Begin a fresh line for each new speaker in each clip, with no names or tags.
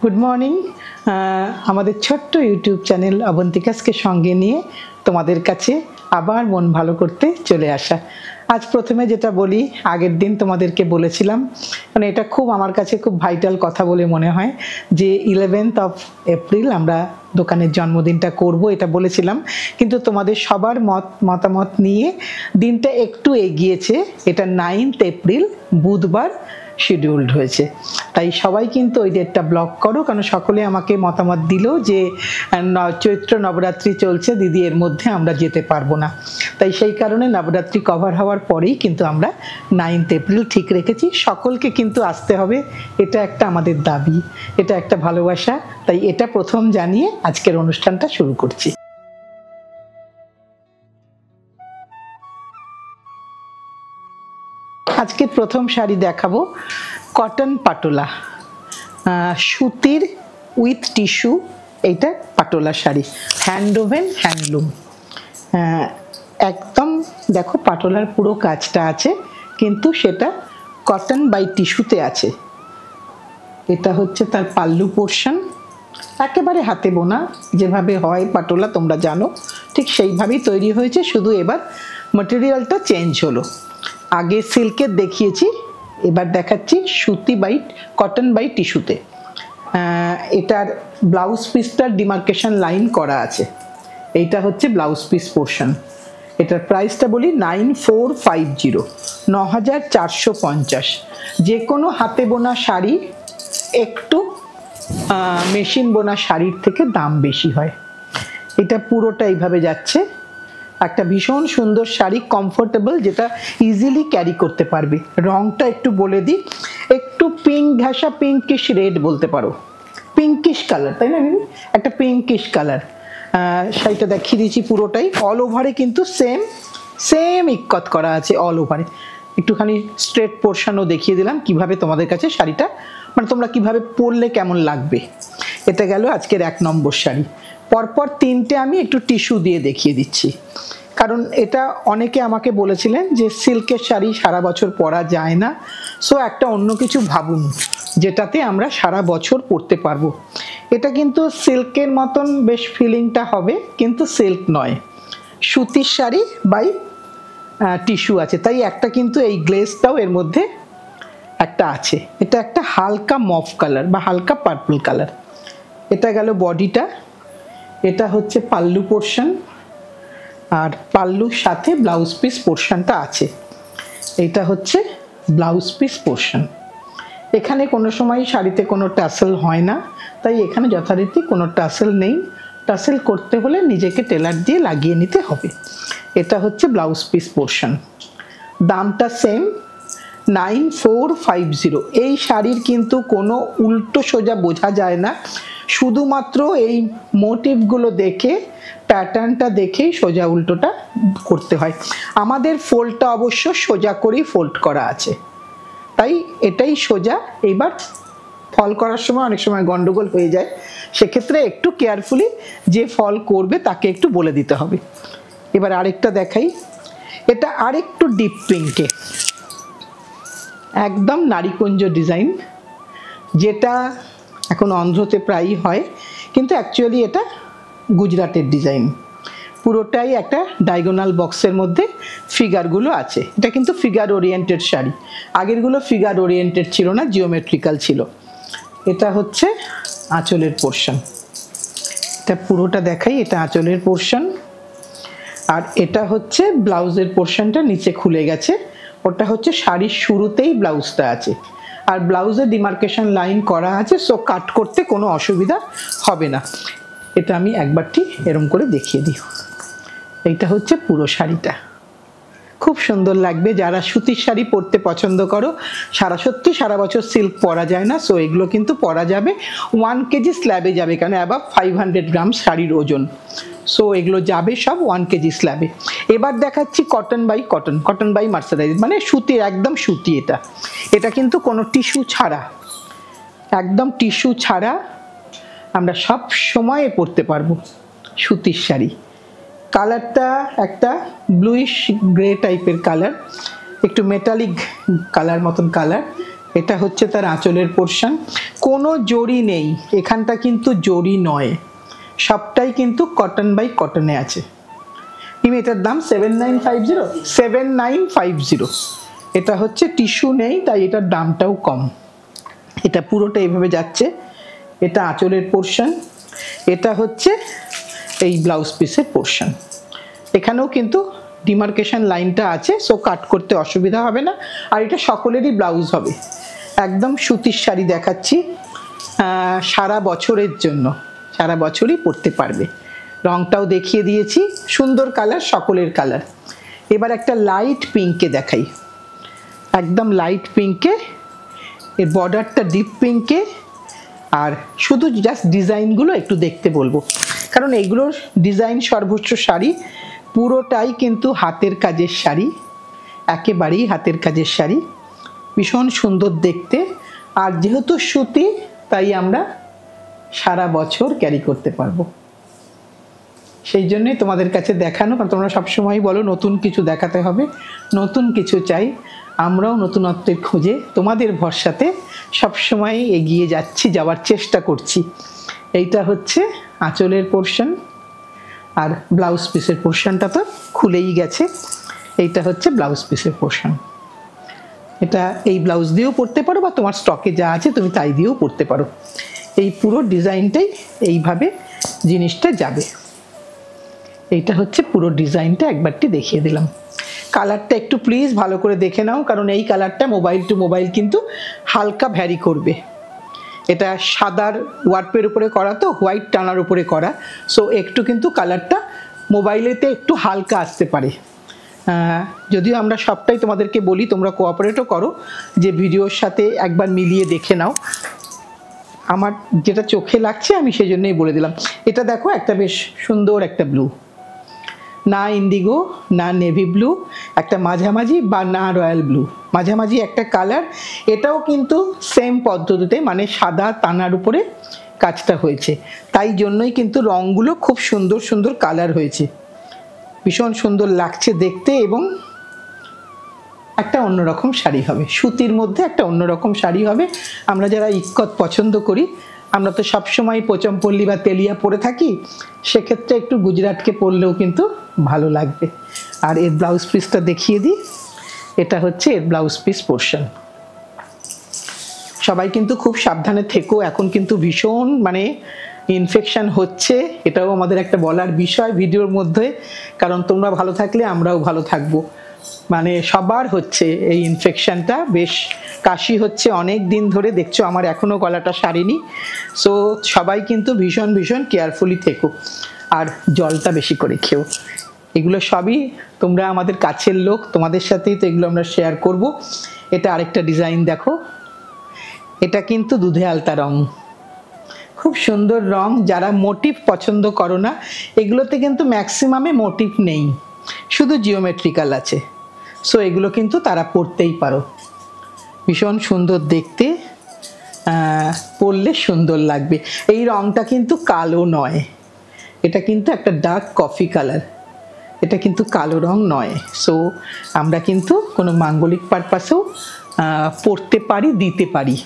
Good morning. আমাদের ছোট্ট YouTube channel অবন্তিকাসকে সঙ্গে নিয়ে তোমাদের কাছে আবার মন ভালো করতে চলে আসা। আজ প্রথমে যেটা বলি, আগের দিন তোমাদেরকে বলেছিলাম, মানে এটা খুব আমার কাছে খুব ভাইটাল কথা বলে মনে হয় যে 11th of April আমরা দোকানের জন্মদিনটা করব, এটা বলেছিলাম। কিন্তু তোমাদের সবার মতামত নিয়ে দিনটা একটু এগিয়েছে, এটা 9th April বুধবার শিডিউলড হয়েছে। তাই সবাই কিন্তু ওই ডেটটা ব্লক করো, কারণ সকলে আমাকে মতামত দিল যে চৈত্র নবরাত্রি চলছে দিদি, এর মধ্যে আমরা যেতে পারবো না। তাই সেই কারণে নবরাত্রি কভার হওয়ার পরেই কিন্তু আমরা 9th April ঠিক রেখেছি। সকলকে কিন্তু আসতে হবে, এটা একটা আমাদের দাবি, এটা একটা ভালোবাসা। তাই এটা প্রথম জানিয়ে আজকের অনুষ্ঠানটা শুরু করছি। আজকে প্রথম শাড়ি দেখাবো কটন পাটোলা, সুতির উইথ টিস্যু। এইটা patola sari, hand woven handloom. একদম দেখো পাটোলার পুরো কাজটা আছে, কিন্তু সেটা কটন বাই টিস্যুতে আছে। এটা হচ্ছে তার পাল্লু পোর্শন, একেবারে হাতে বোনা যেভাবে হয় পাটোলা তোমরা জানো, ঠিক সেইভাবেই তৈরি হয়েছে। শুধু এবার ম্যাটেরিয়ালটা চেঞ্জ হলো। আগে সিল্কের দেখিয়েছি, এবার দেখাচ্ছি সুতি বাই কটন বাই টিস্যুতে। এটার ব্লাউজ পিসটার ডিমার্কেশন লাইন করা আছে। এইটা হচ্ছে ব্লাউজ পিস পোর্শন। এটার প্রাইসটা বলি 9450, 9450। যে কোনো হাতে বোনা শাড়ি একটু মেশিন বোনা শাড়ির থেকে দাম বেশি হয়। এটা পুরোটা এইভাবে যাচ্ছে, একটা ভীষণ সুন্দর শাড়ি, কমফোর্টেবল, যেটা ইজিলি ক্যারি করতে পারবে। রংটা একটু বলে দিই, একটু পিঙ্ক ঘাসা, পিঙ্কিশ রেড বলতে পারো, পিঙ্কিশ কালার, তাই না? একটা পিঙ্কিশ কালার। শাড়িটা দেখিয়ে দিয়েছি পুরোটাই। অল ওভারে কিন্তু সেম ইক্কত করা আছে অল ওভারে। একটুখানি স্ট্রেট পোর্শনও দেখিয়ে দিলাম কিভাবে তোমাদের কাছে শাড়িটা, মানে তোমরা কিভাবে পরলে কেমন লাগবে। এটা গেল আজকের 1 নম্বর শাড়ি। পরপর তিনটে আমি একটু টিস্যু দিয়ে দেখিয়ে দিচ্ছি, কারণ এটা অনেকে আমাকে বলেছিলেন যে সিল্কের শাড়ি সারা বছর পরা যায় না, সো একটা অন্য কিছু ভাবুন যেটাতে আমরা সারা বছর পরতে পারবো। এটা কিন্তু সিল্কের মতন বেশ ফিলিংটা হবে, কিন্তু সিল্ক নয়, সুতির শাড়ি বাই টিস্যু আছে। তাই একটা কিন্তু এই গ্লেজটাও এর মধ্যে একটা আছে। এটা একটা হালকা মফ কালার বা হালকা পার্পল কালার। এটা গেল বডিটা। এটা হচ্ছে পাল্লু পোর্শন, আর পাল্লুর সাথে ব্লাউজ পিস পোর্শনটা আছে। এইটা হচ্ছে ব্লাউজ পিস পোর্শন। এখানে কোনো সময় শাড়িতে কোনো টাসেল হয় না, তাই এখানে যথারীতি কোনো টাসেল নেই। টাসেল করতে হলে নিজেকে টেলার দিয়ে লাগিয়ে নিতে হবে। এটা হচ্ছে ব্লাউজ পিস পোর্শন। দামটা সেম, 9450। এই শাড়ির কিন্তু কোনো উল্টো সোজা বোঝা যায় না, শুধুমাত্র এই মোটিভগুলো দেখে, প্যাটার্নটা দেখেই সোজা উল্টোটা করতে হয়। আমাদের ফোল্ডটা অবশ্য সোজা করেই ফোল্ড করা আছে, তাই এটাই সোজা। এইবার ফল করার সময় অনেক সময় গন্ডগোল হয়ে যায়, সেক্ষেত্রে একটু কেয়ারফুলি যে ফল করবে তাকে একটু বলে দিতে হবে। এবার আরেকটা দেখাই, এটা আরেকটু ডিপ পিঙ্কে, একদম নারীকুঞ্জ ডিজাইন, যেটা এখন অন্ধ্রতে প্রায়ই হয়, কিন্তু অ্যাকচুয়ালি এটা গুজরাটের ডিজাইন। পুরোটাই একটা ডায়াগোনাল বক্সের মধ্যে ফিগারগুলো আছে। এটা কিন্তু ফিগার ওরিয়েন্টেড শাড়ি, আগেরগুলো ফিগার ওরিয়েন্টেড ছিল না, জিওমেট্রিক্যাল ছিল। এটা হচ্ছে আঁচলের পোর্শন। এটা পুরোটা দেখাই, এটা আঁচলের পোর্শন। আর এটা হচ্ছে ব্লাউজের পোর্শনটা, নিচে খুলে গেছে। ওটা হচ্ছে শাড়ির শুরুতেই ব্লাউজটা আছে, আর ব্লাউজে ডিমার্কেশন লাইন করা আছে, সো কাট করতে কোনো অসুবিধা হবে না। এটা আমি একবারটি এরম করে দেখিয়ে দিই। এইটা হচ্ছে পুরো শাড়িটা, খুব সুন্দর লাগবে। যারা সুতির শাড়ি পরতে পছন্দ করো, সত্যি সারা বছর সিল্ক পরা যায় না, সো এগুলো কিন্তু পরা যাবে। 1 কেজি স্ল্যাবে যাবে, কারণ অ্যাবাভ 500 গ্রাম শাড়ির ওজন, সো এগুলো যাবে সব 1 কেজি স্ল্যাবে। এবার দেখাচ্ছি cotton by cotton, cotton by mercerise, মানে সুতির, একদম সুতি। এটা কিন্তু কোনো টিস্যু ছাড়া, একদম টিস্যু ছাড়া আমরা সব সময় পরতে পারবো সুতির শাড়ি। কালারটা একটা ব্লুইশ গ্রে টাইপের কালার, একটু মেটালিক কালার মতন কালার, এটা হচ্ছে তার আঁচলের পোর্শন। কোনো জরি নেই, এখানটা কিন্তু জরি নয়, সবটাই কিন্তু কটন বাই কটনে আছে। এটার দাম 7950, 7950। এটা হচ্ছে টিস্যু নেই তাই এটার দামটাও কম। এটা পুরোটা এইভাবে যাচ্ছে, এটা আঁচলের পোর্শন, এটা হচ্ছে এই ব্লাউজ পিসের পোর্শন। এখানেও কিন্তু ডিমার্কেশন লাইনটা আছে, সো কাট করতে অসুবিধা হবে না। আর এটা সকলেরই ব্লাউজ হবে। একদম সুতির শাড়ি দেখাচ্ছি, সারা বছরের জন্য, সারা বছরই পরতে পারবে। রংটাও দেখিয়ে দিয়েছি, সুন্দর কালার, সকলের কালার। এবার একটা লাইট পিঙ্কে দেখাই, একদম লাইট পিঙ্কে, এর বর্ডারটা ডিপ পিঙ্কে। আর শুধু জাস্ট ডিজাইনগুলো একটু দেখতে বলবো, কারণ এইগুলোর ডিজাইন সর্বোচ্চ শাড়ি, পুরোটাই কিন্তু হাতের কাজের শাড়ি, একেবারেই হাতের কাজের শাড়ি, ভীষণ সুন্দর দেখতে। আর যেহেতু সুতি তাই আমরা সারা বছর ক্যারি করতে পারবো, সেই জন্যই তোমাদের কাছে দেখানো। কারণ তোমরা সবসময় বলো নতুন কিছু দেখাতে হবে, নতুন কিছু চাই। আমরাও নতুনত্বের খোঁজে তোমাদের ভরসাতে সবসময় এগিয়ে যাচ্ছি, যাওয়ার চেষ্টা করছি। এইটা হচ্ছে আঁচলের পোর্শন, আর ব্লাউজ পিসের পোর্শনটা তো খুলেই গেছে। এইটা হচ্ছে ব্লাউজ পিসের পোর্শন। এটা এই ব্লাউজ দিয়েও পরতে পারো, বা তোমার স্টকে যা আছে তুমি তাই দিয়েও পরতে পারো। এই পুরো ডিজাইনটাই এইভাবে জিনিসটা যাবে। এইটা হচ্ছে পুরো ডিজাইনটা, একবারটি দেখিয়ে দিলাম। কালারটা একটু প্লিজ ভালো করে দেখে নাও, কারণ এই কালারটা মোবাইল টু মোবাইল কিন্তু হালকা ভ্যারি করবে। এটা সাদার ওয়ার্পের উপরে করা, তো হোয়াইট টানার উপরে করা, সো একটু কিন্তু কালারটা মোবাইলেতে একটু হালকা আসতে পারে। যদিও আমরা সবটাই তোমাদেরকে বলি, তোমরা কোঅপারেটও করো যে ভিডিওর সাথে একবার মিলিয়ে দেখে নাও। আমার যেটা চোখে লাগছে আমি সেই জন্যই বলে দিলাম। এটা দেখো, একটা বেশ সুন্দর একটা ব্লু, না ইন্ডিগো না নেভি ব্লু, একটা মাঝামাঝি, বা না রয়্যাল ব্লু, মাঝামাঝি একটা কালার। এটাও কিন্তু সেম পদ্ধতিতে, মানে সাদা তানার উপরে কাজটা হয়েছে, তাই জন্যই কিন্তু রঙগুলো খুব সুন্দর সুন্দর কালার হয়েছে, ভীষণ সুন্দর লাগছে দেখতে। এবং একটা অন্যরকম শাড়ি হবে, সুতির মধ্যে একটা অন্যরকম শাড়ি হবে। আমরা যারা ইক্কত পছন্দ করি, আমরা তো সবসময় পোচমপল্লী বা তেলিয়া পরে থাকি, সেক্ষেত্রে একটু গুজরাটকে পরলেও কিন্তু ভালো লাগবে। আর এর ব্লাউজ পিসটা দেখিয়ে দিই, এটা হচ্ছে এর ব্লাউজ পিস পোর্শন। সবাই কিন্তু খুব সাবধানে থেকো, এখন কিন্তু ভীষণ মানে ইনফেকশন হচ্ছে, এটাও আমাদের একটা বলার বিষয় ভিডিওর মধ্যে, কারণ তোমরা ভালো থাকলে আমরাও ভালো থাকবো। মানে সবার হচ্ছে এই ইনফেকশনটা, বেশ কাশি হচ্ছে অনেক দিন ধরে, দেখছো আমার এখনও গলাটা সারেনি। সো সবাই কিন্তু ভীষণ ভীষণ কেয়ারফুলি থেকো, আর জলটা বেশি করে খেও। এগুলো সবই তোমরা আমাদের কাছের লোক, তোমাদের সাথেই তো এগুলো আমরা শেয়ার করব। এটা আরেকটা ডিজাইন দেখো, এটা কিন্তু দুধে আলতা রং, খুব সুন্দর রং। যারা মোটিভ পছন্দ করো না, এগুলোতে কিন্তু ম্যাক্সিমামে মোটিভ নেই, শুধু জিওমেট্রিক্যাল আছে, সো এগুলো কিন্তু তারা পরতেই পারো। ভীষণ সুন্দর দেখতে, পরলে সুন্দর লাগবে। এই রংটা কিন্তু কালো নয়, এটা কিন্তু একটা ডার্ক কফি কালার, এটা কিন্তু কালো রং নয়। সো আমরা কিন্তু কোনো মাঙ্গলিক পারপাসেও পরতে পারি, দিতে পারি।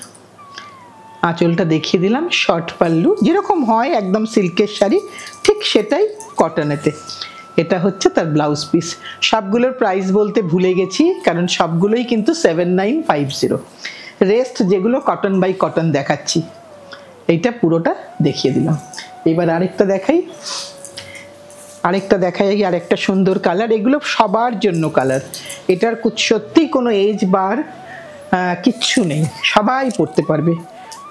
আঁচলটা দেখিয়ে দিলাম, শর্ট পাল্লু যেরকম হয় একদম সিল্কের শাড়ি, ঠিক সেটাই কটনেতে। এটা হচ্ছে তার ব্লাউজ পিস। সবগুলোর প্রাইস বলতে ভুলে গেছি, কারণ সবগুলোই কিন্তু 7950। রেস্ট যেগুলো কটন বাই কটন দেখাচ্ছি, এইটা পুরোটা দেখিয়ে দিলাম। এবার আরেকটা দেখাই, আরেকটা সুন্দর কালার। এগুলো সবার জন্য কালার, এটার সত্যিই কোনো এজ বার কিচ্ছু নেই, সবাই পরতে পারবে,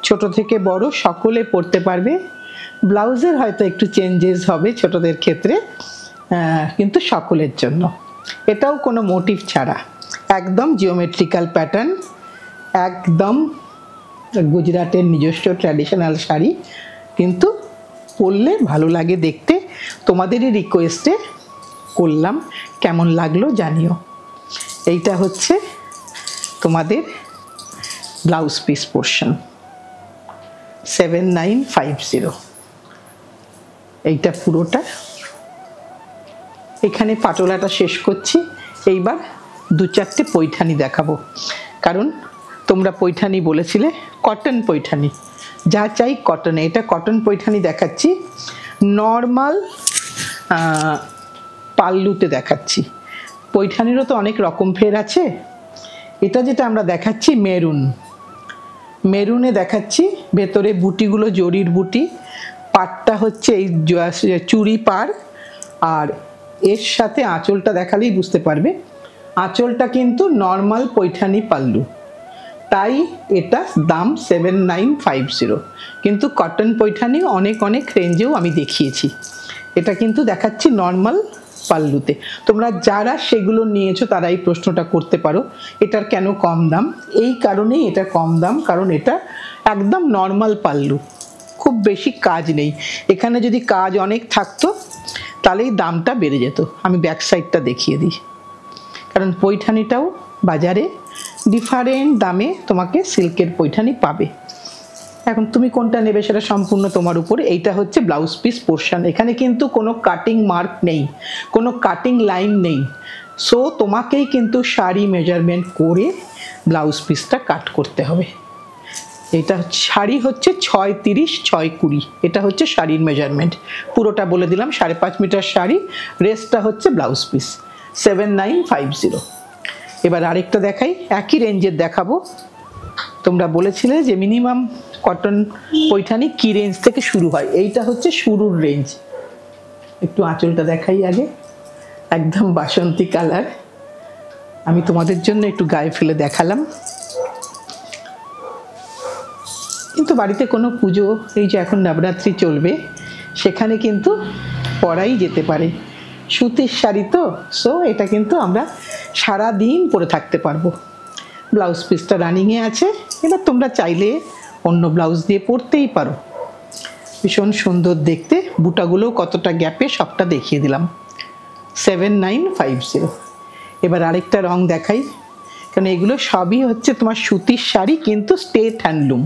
ছোট থেকে বড় সকলে পরতে পারবে। ব্লাউজের হয়তো একটু চেঞ্জেস হবে ছোটদের ক্ষেত্রে, কিন্তু সকলের জন্য। এটাও কোনো মোটিভ ছাড়া, একদম জিওমেট্রিক্যাল প্যাটার্ন, একদম গুজরাটের নিজস্ব ট্র্যাডিশনাল শাড়ি, কিন্তু পরলে ভালো লাগে দেখতে। তোমাদেরই রিকোয়েস্টে করলাম, কেমন লাগলো জানিও। এইটা হচ্ছে তোমাদের ব্লাউজ পিস পোর্শন, 7950। এইটা পুরোটা। এখানে পাটোলাটা শেষ করছি, এইবার দু চারটে পৈঠানি দেখাবো, কারণ তোমরা পৈঠানি বলেছিলে, কটন পৈঠানি, যা চাই কটনে। এটা কটন পৈঠানি দেখাচ্ছি, নর্মাল পাল্লুতে দেখাচ্ছি। পৈঠানিরও তো অনেক রকম ফের আছে। এটা যেটা আমরা দেখাচ্ছি মেরুন, মেরুনে দেখাচ্ছি। ভেতরে বুটিগুলো জরির বুটি, পাটটা হচ্ছে এই চুড়ি পার, আর এর সাথে আঁচলটা দেখালেই বুঝতে পারবে আঁচলটা কিন্তু নর্মাল পৈঠানি পাল্লু, তাই এটা দাম 7950। কিন্তু কটন পৈঠানি অনেক অনেক রেঞ্জেও আমি দেখিয়েছি, এটা কিন্তু দেখাচ্ছি নর্মাল পাল্লুতে। তোমরা যারা সেগুলো নিয়েছো তারা এই প্রশ্নটা করতে পারো, এটার কেন কম দাম? এই কারণেই এটা কম দাম, কারণ এটা একদম নর্মাল পাল্লু, খুব বেশি কাজ নেই। এখানে যদি কাজ অনেক থাকতো তাহলেই দামটা বেড়ে যেত। আমি ব্যাক সাইডটা দেখিয়ে দিই, কারণ পৈঠানিটাও বাজারে ডিফারেন্ট দামে তোমাকে সিল্কের পৈঠানি পাবে। এখন তুমি কোনটা নেবে সেটা সম্পূর্ণ তোমার উপর। এইটা হচ্ছে ব্লাউজ পিস পোর্শন, এখানে কিন্তু কোনো কাটিং মার্ক নেই, কোনো কাটিং লাইন নেই। সো তোমাকেই কিন্তু শাড়ি মেজারমেন্ট করে ব্লাউজ পিসটা কাট করতে হবে। এটা শাড়ি হচ্ছে 630 620, এটা হচ্ছে শাড়ির মেজারমেন্ট। পুরোটা বলে দিলাম, 5.5 মিটার শাড়ি, রেস্টটা হচ্ছে ব্লাউজ পিস, 7950। এবার আরেকটা দেখাই, একই রেঞ্জের দেখাবো। তোমরা বলেছিলে যে মিনিমাম কটন পৈঠানি কি রেঞ্জ থেকে শুরু হয়, এইটা হচ্ছে শুরুর রেঞ্জ। একটু আঁচলটা দেখাই আগে, একদম বাসন্তী কালার। আমি তোমাদের জন্য একটু গায়ে ফেলে দেখালাম, কিন্তু বাড়িতে কোনো পুজো, এই যে এখন নবরাত্রি চলবে, সেখানে কিন্তু পরাই যেতে পারে। সুতির শাড়ি তো, সো এটা কিন্তু আমরা সারা দিন পরে থাকতে পারবো। ব্লাউজ পিসটা রানিংয়ে আছে, এবার তোমরা চাইলে অন্য ব্লাউজ দিয়ে পরতেই পারো। ভীষণ সুন্দর দেখতে, বুটাগুলো কতটা গ্যাপে সবটা দেখিয়ে দিলাম, 7950। এবার আরেকটা রং দেখাই, কারণ এগুলো সবই হচ্ছে তোমার সুতির শাড়ি, কিন্তু স্টেট হ্যান্ডলুম,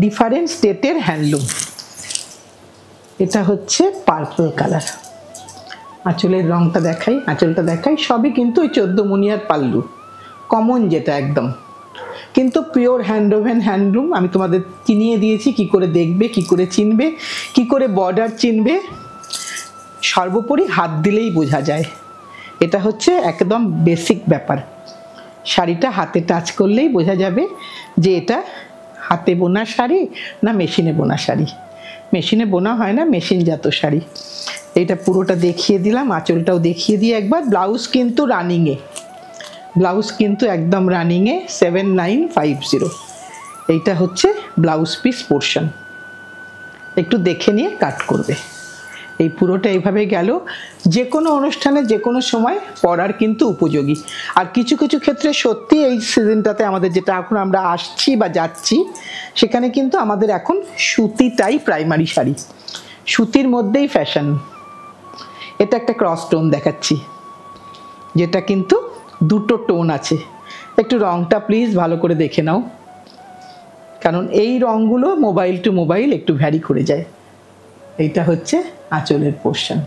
ডিফারেন্ট স্টেটের হ্যান্ডলুম। এটা হচ্ছে পার্পল কালার। আঁচলের রংটা দেখাই, আঁচলটা দেখাই, সবই কিন্তু ওই 14 মুনিয়ার পাল্লু, কমন যেটা একদম, কিন্তু পিওর হ্যান্ডওভেন হ্যান্ডলুম। আমি তোমাদের চিনিয়ে দিয়েছি কি করে দেখবে, কি করে চিনবে, কি করে বর্ডার চিনবে। সর্বোপরি হাত দিলেই বোঝা যায়, এটা হচ্ছে একদম বেসিক ব্যাপার। শাড়িটা হাতে টাচ করলেই বোঝা যাবে যে এটা হাতে বোনা শাড়ি না মেশিনে বোনা শাড়ি। মেশিনে বোনা হয় না, মেশিনজাত শাড়ি। এইটা পুরোটা দেখিয়ে দিলাম, আঁচলটাও দেখিয়ে দিই একবার। ব্লাউজ কিন্তু রানিংয়ে, ব্লাউজ কিন্তু একদম রানিংয়ে, 7950। এইটা হচ্ছে ব্লাউজ পিস পোর্শন, একটু দেখে নিয়ে কাট করবে। এই পুরোটা এইভাবে গেল, যে কোনো অনুষ্ঠানে যে কোনো সময় পরার কিন্তু উপযোগী। আর কিছু কিছু ক্ষেত্রে সত্যি এই সিজনটাতে আমাদের যেটা এখন আমরা আসছি বা যাচ্ছি, সেখানে কিন্তু আমাদের এখন সুতিটাই প্রাইমারি শাড়ি, সুতির মধ্যেই ফ্যাশন। এটা একটা ক্রস টোন দেখাচ্ছি, যেটা কিন্তু দুটো টোন আছে। একটু রংটা প্লিজ ভালো করে দেখে নাও, কারণ এই রঙগুলো মোবাইল টু মোবাইল একটু ভ্যারি করে যায়। এইটা হচ্ছে আঁচলের পোর্শন।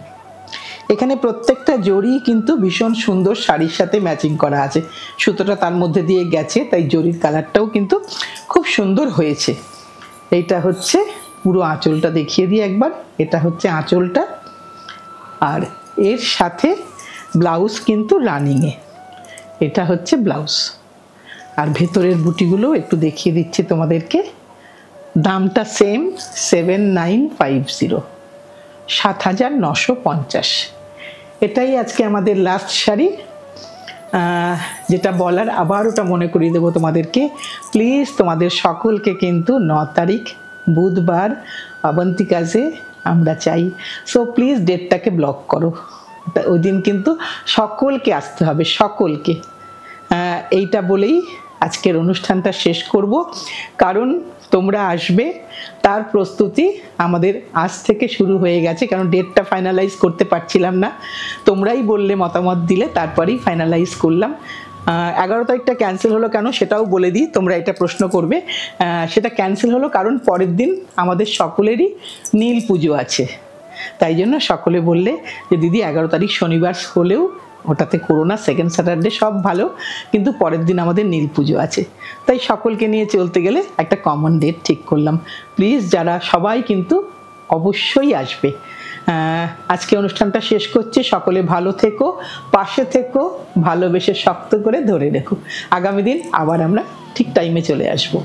এখানে প্রত্যেকটা জড়ি কিন্তু ভীষণ সুন্দর শাড়ির সাথে ম্যাচিং করা আছে, সুতোটা তার মধ্যে দিয়ে গেছে, তাই জড়ির কালারটাও কিন্তু খুব সুন্দর হয়েছে। এইটা হচ্ছে পুরো আঁচলটা দেখিয়ে দিই একবার। এটা হচ্ছে আঁচলটা, আর এর সাথে ব্লাউজ কিন্তু রানিংয়ে। এটা হচ্ছে ব্লাউজ, আর ভেতরের বুটিগুলো একটু দেখিয়ে দিচ্ছি তোমাদেরকে। দামটা সেম, 7950, 7950। এটাই আজকে আমাদের লাস্ট শাড়ি। যেটা বলার আবার ওটা মনে করিয়ে দেবো তোমাদেরকে, প্লিজ তোমাদের সকলকে কিন্তু 9 তারিখ বুধবার অবন্তিকাজে আমরা চাই। সো প্লিজ ডেটটাকে ব্লক করো, ওই দিন কিন্তু সকলকে আসতে হবে, সকলকে। এইটা বলেই আজকের অনুষ্ঠানটা শেষ করব, কারণ তোমরা আসবে তার প্রস্তুতি আমাদের আজ থেকে শুরু হয়ে গেছে। কারণ ডেটটা ফাইনালাইজ করতে পারছিলাম না, তোমরাই বললে, মতামত দিলে, তারপরেই ফাইনালাইজ করলাম। 11 তারিখটা ক্যান্সেল হলো কেন সেটাও বলে দিই, তোমরা এটা প্রশ্ন করবে। সেটা ক্যান্সেল হলো কারণ পরের দিন আমাদের সকলেরই নীল পুজো আছে, তাই জন্য সকলে বললে যে দিদি 11 তারিখ শনিবার হলেও ওটাতে করো না, সেকেন্ড স্যাটারডে সব ভালো, কিন্তু পরের দিন আমাদের নীল পুজো আছে, তাই সকলকে নিয়ে চলতে গেলে একটা কমন ডেট ঠিক করলাম। প্লিজ যারা সবাই কিন্তু অবশ্যই আসবে। আজকে অনুষ্ঠানটা শেষ করছি, সকলে ভালো থেকো, পাশে থেকো, ভালোবেসে শক্ত করে ধরে রেখো। আগামী দিন আবার আমরা ঠিক টাইমে চলে আসবো।